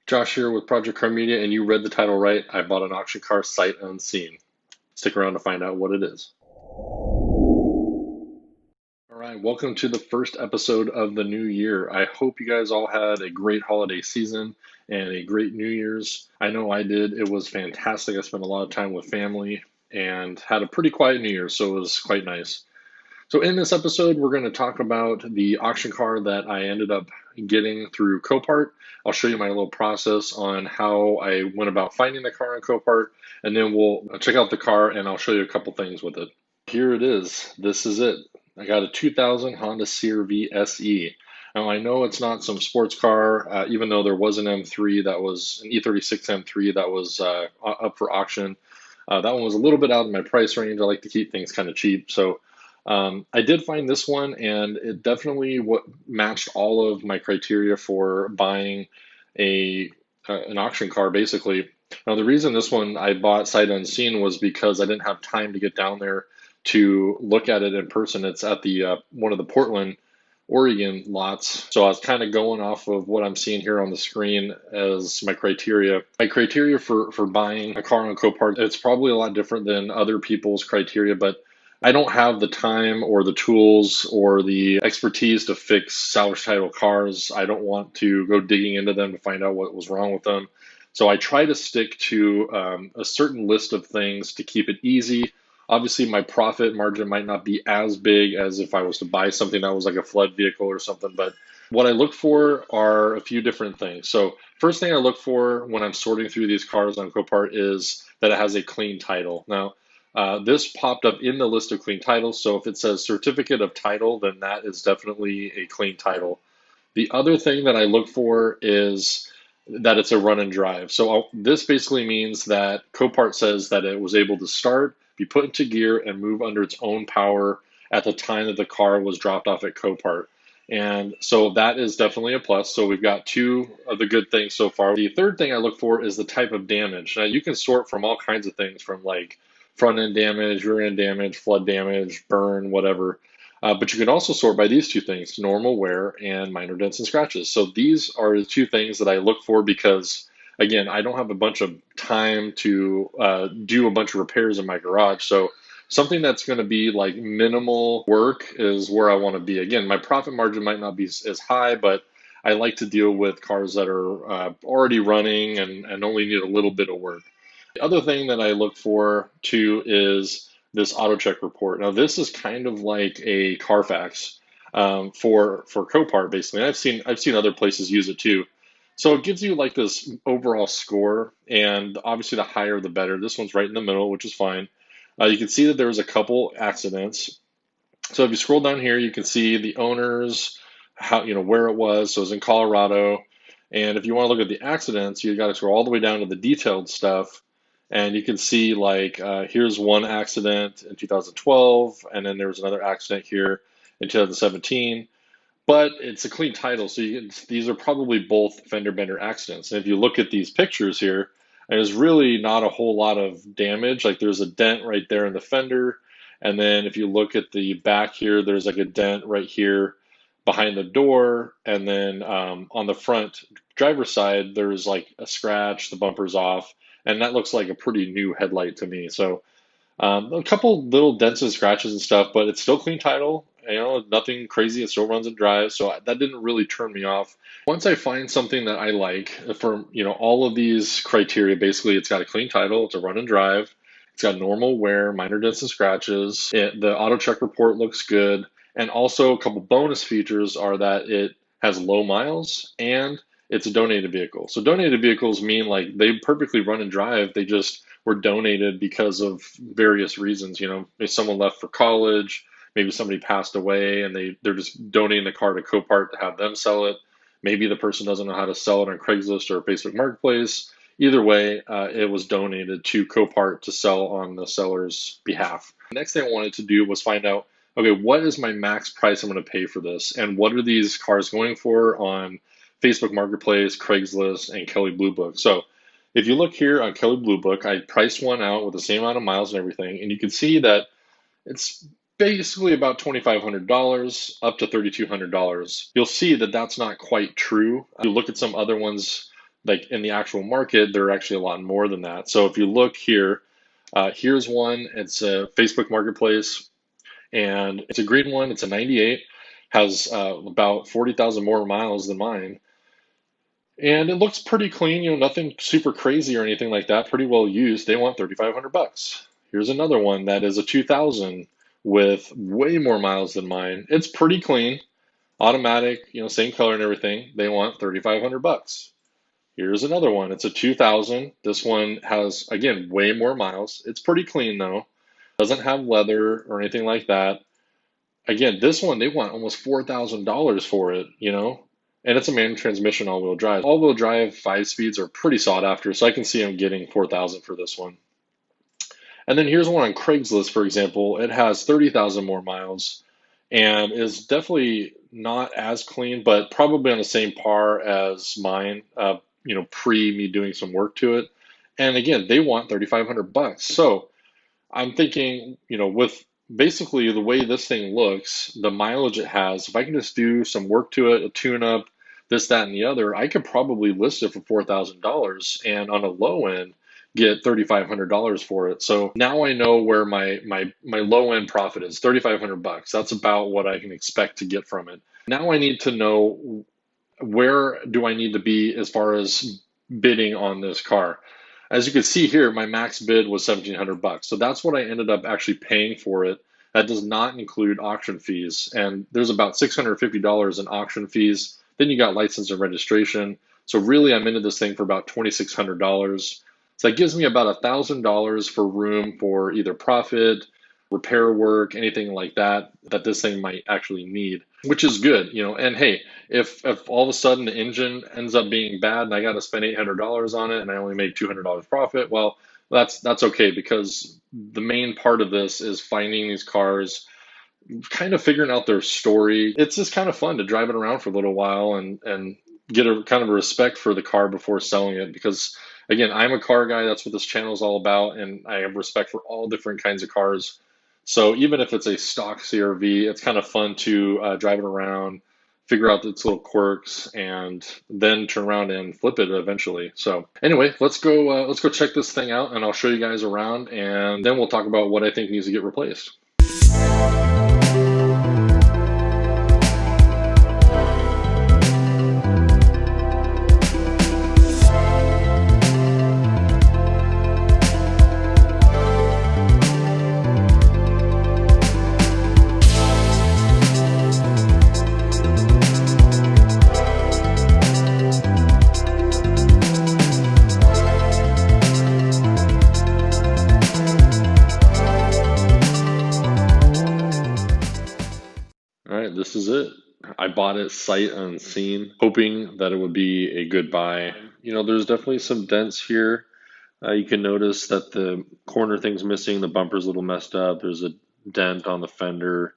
Josh here with Project Car Media, and you read the title right. I bought an auction car sight unseen. Stick around to find out what it is. All right, welcome to the first episode of the new year. I hope you guys all had a great holiday season and a great New Year's. I know I did. It was fantastic. I spent a lot of time with family and had a pretty quiet New Year, so it was quite nice. So, in this episode, we're going to talk about the auction car that I ended up getting through Copart. I'll show you my little process on how I went about finding the car on Copart, and then we'll check out the car and I'll show you a couple things with it. Here it is. This is it. I got a 2000 Honda CR-V SE. Now, I know it's not some sports car, even though there was an M3 that was an E36 M3 that was up for auction. That one was a little bit out of my price range. I like to keep things kind of cheap. So, I did find this one, and it definitely matched all of my criteria for buying a an auction car, basically. Now, the reason this one I bought sight unseen was because I didn't have time to get down there to look at it in person. It's at the one of the Portland, Oregon lots. So I was kind of going off of what I'm seeing here on the screen as my criteria. My criteria for buying a car on Copart, it's probably a lot different than other people's criteria, but I don't have the time or the tools or the expertise to fix salvage title cars. I don't want to go digging into them to find out what was wrong with them. So I try to stick to a certain list of things to keep it easy. Obviously, my profit margin might not be as big as if I was to buy something that was like a flood vehicle or something, but what I look for are a few different things. So, first thing I look for when I'm sorting through these cars on Copart is that it has a clean title. Now, this popped up in the list of clean titles, so if it says certificate of title, then that is definitely a clean title. The other thing that I look for is that it's a run and drive. So this basically means that Copart says that it was able to start, be put into gear, and move under its own power at the time that the car was dropped off at Copart. And so that is definitely a plus. So we've got two of the good things so far. The third thing I look for is the type of damage. Now you can sort from all kinds of things from like front end damage, rear end damage, flood damage, burn, whatever. But you can also sort by these two things, normal wear and minor dents and scratches. So these are the two things that I look for because, again, I don't have a bunch of time to do a bunch of repairs in my garage. So something that's going to be like minimal work is where I want to be. Again, my profit margin might not be as high, but I like to deal with cars that are already running and only need a little bit of work. The other thing that I look for too is this auto check report. Now, this is kind of like a Carfax for Copart, basically. And I've seen other places use it too. So it gives you like this overall score, and obviously the higher the better. This one's right in the middle, which is fine. You can see that there was a couple accidents. So if you scroll down here, you can see the owners, how where it was. So it was in Colorado. And if you want to look at the accidents, you got to scroll all the way down to the detailed stuff, and you can see like here's one accident in 2012, and then there was another accident here in 2017. But it's a clean title, so these are probably both fender bender accidents. And if you look at these pictures here, there's really not a whole lot of damage. Like there's a dent right there in the fender, and then if you look at the back here, there's like a dent right here behind the door, and then on the front driver's side, there's like a scratch, the bumper's off, and that looks like a pretty new headlight to me. So a couple little dents and scratches and stuff, but it's still clean title. Nothing crazy. It still runs and drives, so that didn't really turn me off. Once I find something that I like for all of these criteria, basically it's got a clean title, it's a run and drive, it's got normal wear, minor dents and scratches. The auto check report looks good, and also a couple bonus features are that it has low miles and it's a donated vehicle. So donated vehicles mean like they perfectly run and drive. They just were donated because of various reasons. Maybe someone left for college, maybe somebody passed away, and they're just donating the car to Copart to have them sell it. Maybe the person doesn't know how to sell it on Craigslist or Facebook Marketplace. Either way, it was donated to Copart to sell on the seller's behalf. The next thing I wanted to do was find out, okay, what is my max price I'm going to pay for this? And what are these cars going for on Facebook Marketplace, Craigslist, and Kelley Blue Book? So if you look here on Kelley Blue Book, I priced one out with the same amount of miles and everything, and you can see that it's basically about $2,500 up to $3,200. You'll see that that's not quite true. You look at some other ones like in the actual market, they're actually a lot more than that. So if you look here, here's one. It's a Facebook Marketplace, and it's a green one. It's a 98, has about 40,000 more miles than mine, and it looks pretty clean. Nothing super crazy or anything like that. Pretty well used. They want 3,500 bucks. Here's another one that is a 2000 with way more miles than mine. It's pretty clean, automatic, same color and everything. They want 3,500 bucks. Here's another one. It's a 2000. This one has, again, way more miles. It's pretty clean though. Doesn't have leather or anything like that. Again, this one, they want almost $4,000 for it. And it's a manual transmission all-wheel drive. All-wheel drive 5 speeds are pretty sought after, so I can see them getting 4,000 for this one. And then here's one on Craigslist, for example. It has 30,000 more miles and is definitely not as clean, but probably on the same par as mine, pre me doing some work to it. And again, they want 3,500 bucks. So I'm thinking, with basically the way this thing looks, the mileage it has, if I can just do some work to it, a tune up, this, that, and the other, I could probably list it for $4,000 and on a low end get $3,500 for it. So now I know where my low end profit is, 3,500 bucks. That's about what I can expect to get from it. Now I need to know, where do I need to be as far as bidding on this car? As you can see here, my max bid was 1,700 bucks. So that's what I ended up actually paying for it. That does not include auction fees. And there's about $650 in auction fees. Then you got license and registration. So really, I'm into this thing for about $2,600. So that gives me about $1,000 for room for either profit, repair work, anything like that this thing might actually need, which is good. And hey, if all of a sudden the engine ends up being bad and I got to spend $800 on it and I only made $200 profit, well, that's okay, because the main part of this is finding these cars, kind of figuring out their story. It's just kind of fun to drive it around for a little while and get a kind of a respect for the car before selling it, because again, I'm a car guy. That's what this channel is all about, and I have respect for all different kinds of cars. So even if it's a stock CRV, it's kind of fun to drive it around, figure out its little quirks, and then turn around and flip it eventually. So anyway, let's go check this thing out, and I'll show you guys around, and then we'll talk about what I think needs to get replaced. All right, this is it. I bought it sight unseen, hoping that it would be a good buy. There's definitely some dents here. You can notice that the corner thing's missing, the bumper's a little messed up. There's a dent on the fender.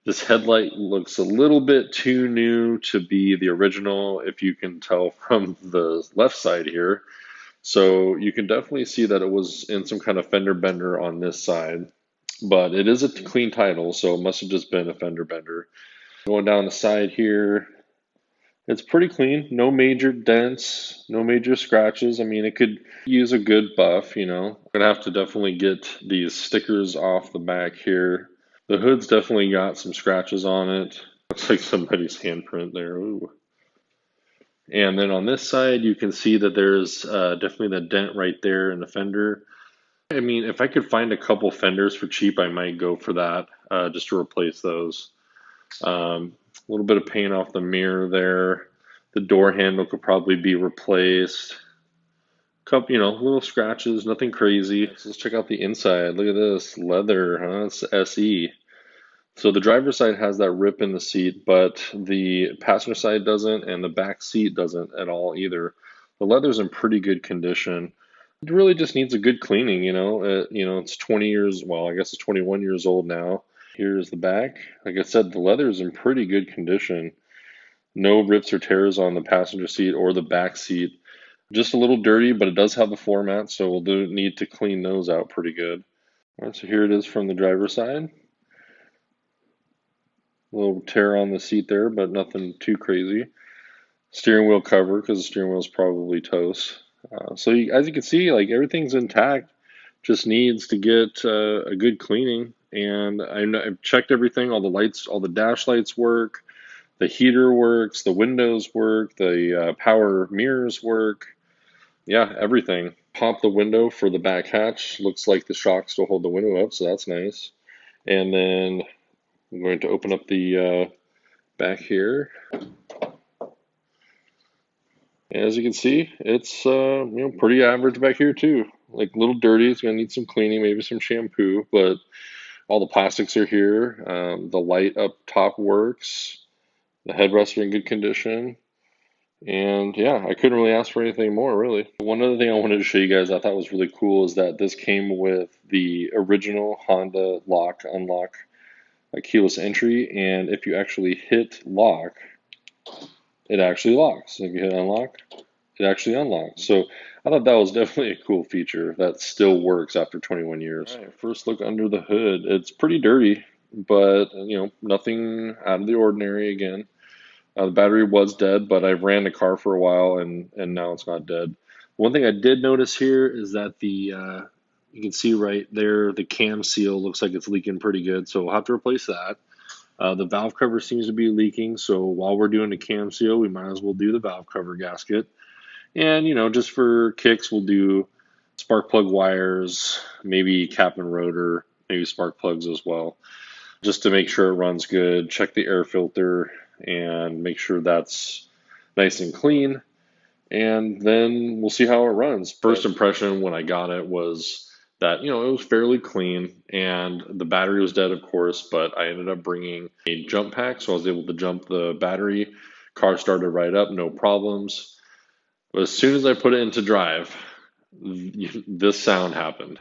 This headlight looks a little bit too new to be the original, if you can tell from the left side here. So you can definitely see that it was in some kind of fender bender on this side. But it is a clean title, so it must have just been a fender bender. Going down the side here, it's pretty clean. No major dents, no major scratches. I mean, it could use a good buff. I'm gonna have to definitely get these stickers off the back here. The hood's definitely got some scratches on it. Looks like somebody's handprint there. Ooh. And then on this side, you can see that there's definitely the dent right there in the fender. I mean, if I could find a couple fenders for cheap, I might go for that, just to replace those. A little bit of paint off the mirror there. The door handle could probably be replaced. Couple, little scratches, nothing crazy. So let's check out the inside. Look at this leather, huh? It's SE. So the driver's side has that rip in the seat, but the passenger side doesn't, and the back seat doesn't at all either. The leather's in pretty good condition. It really just needs a good cleaning. It's 20 years, well, I guess it's 21 years old now. Here's the back. Like I said, the leather is in pretty good condition. No rips or tears on the passenger seat or the back seat. Just a little dirty, but it does have a floor mat, so we'll need to clean those out pretty good. All right, so here it is from the driver's side. A little tear on the seat there, but nothing too crazy. steering wheel cover because the steering wheel is probably toast. As you can see, like everything's intact, just needs to get a good cleaning. And I've checked everything. All the lights, all the dash lights work. The heater works. The windows work. The power mirrors work. Yeah, everything. Pop the window for the back hatch. Looks like the shocks will hold the window up, so that's nice. And then I'm going to open up the back here. As you can see, it's pretty average back here too. Like a little dirty. It's gonna need some cleaning, maybe some shampoo, but all the plastics are here. The light up top works. The headrests are in good condition. And yeah, I couldn't really ask for anything more, really. One other thing I wanted to show you guys I thought was really cool is that this came with the original Honda lock, unlock, keyless entry. And if you actually hit lock, it actually locks. If you hit unlock, it actually unlocks. So I thought that was definitely a cool feature that still works after 21 years. All right, first look under the hood. It's pretty dirty, but nothing out of the ordinary again. The battery was dead, but I've ran the car for a while and now it's not dead. One thing I did notice here is that the you can see right there the cam seal looks like it's leaking pretty good, so we'll have to replace that. The valve cover seems to be leaking, so while we're doing the cam seal, we might as well do the valve cover gasket. And just for kicks, we'll do spark plug wires, maybe cap and rotor, maybe spark plugs as well, just to make sure it runs good. Check the air filter and make sure that's nice and clean. And then we'll see how it runs. First impression when I got it was that, it was fairly clean and the battery was dead, of course, but I ended up bringing a jump pack. So I was able to jump the battery. Car started right up, no problems. But as soon as I put it into drive, this sound happened.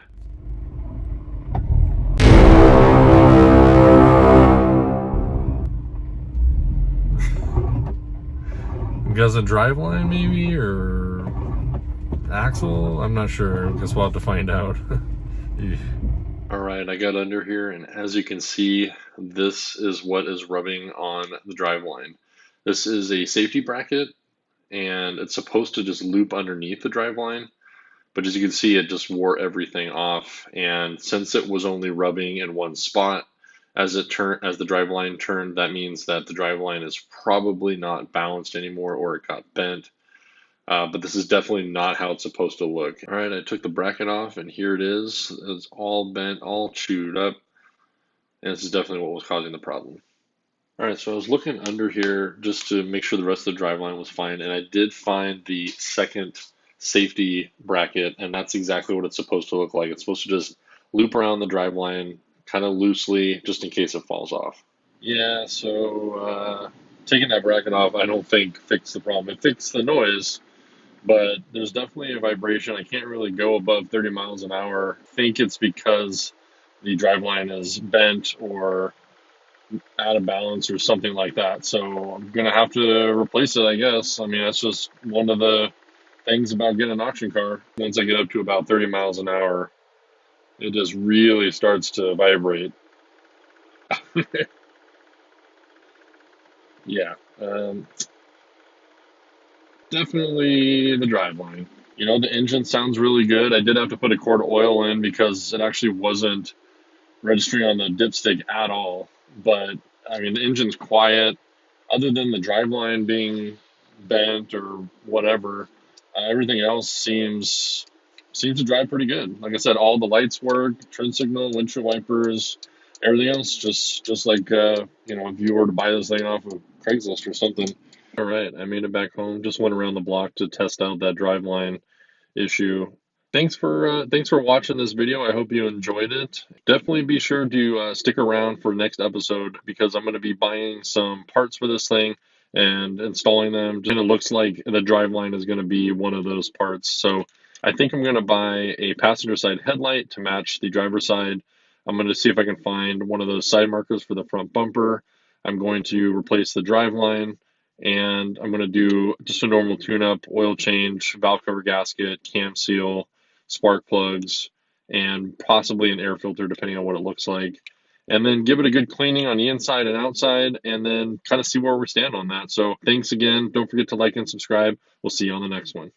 Guess a driveline maybe, or axle? I'm not sure. Guess we'll have to find out. All right, I got under here, and as you can see, this is what is rubbing on the driveline. This is a safety bracket, and it's supposed to just loop underneath the driveline. But as you can see, it just wore everything off. And since it was only rubbing in one spot, as the driveline turned, that means that the driveline is probably not balanced anymore, or it got bent. But this is definitely not how it's supposed to look. All right, I took the bracket off, and here it is. It's all bent, all chewed up, and this is definitely what was causing the problem. All right, so I was looking under here just to make sure the rest of the driveline was fine, and I did find the second safety bracket, and that's exactly what it's supposed to look like. It's supposed to just loop around the driveline kind of loosely, just in case it falls off. Yeah, so taking that bracket off, I don't think fixed the problem. It fixed the noise, but there's definitely a vibration. I can't really go above 30 miles an hour. I think it's because the driveline is bent or out of balance or something like that. So I'm gonna have to replace it, I guess. I mean, that's just one of the things about getting an auction car. Once I get up to about 30 miles an hour, it just really starts to vibrate. Yeah, definitely the driveline. The engine sounds really good. I did have to put a quart of oil in because it actually wasn't registering on the dipstick at all. But I mean, the engine's quiet. Other than the driveline being bent or whatever, everything else seems to drive pretty good. Like I said, all the lights work, turn signal, windshield wipers, everything else just like if you were to buy this thing off of Craigslist or something. All right, I made it back home. Just went around the block to test out that driveline issue. Thanks for watching this video. I hope you enjoyed it. Definitely be sure to stick around for next episode because I'm going to be buying some parts for this thing and installing them. And it looks like the driveline is going to be one of those parts. So I think I'm going to buy a passenger side headlight to match the driver's side. I'm going to see if I can find one of those side markers for the front bumper. I'm going to replace the driveline, and I'm going to do just a normal tune-up, oil change, valve cover gasket, cam seal, spark plugs, and possibly an air filter depending on what it looks like. and then give it a good cleaning on the inside and outside, and then kind of see where we stand on that. So thanks again. Don't forget to like and subscribe. We'll see you on the next one.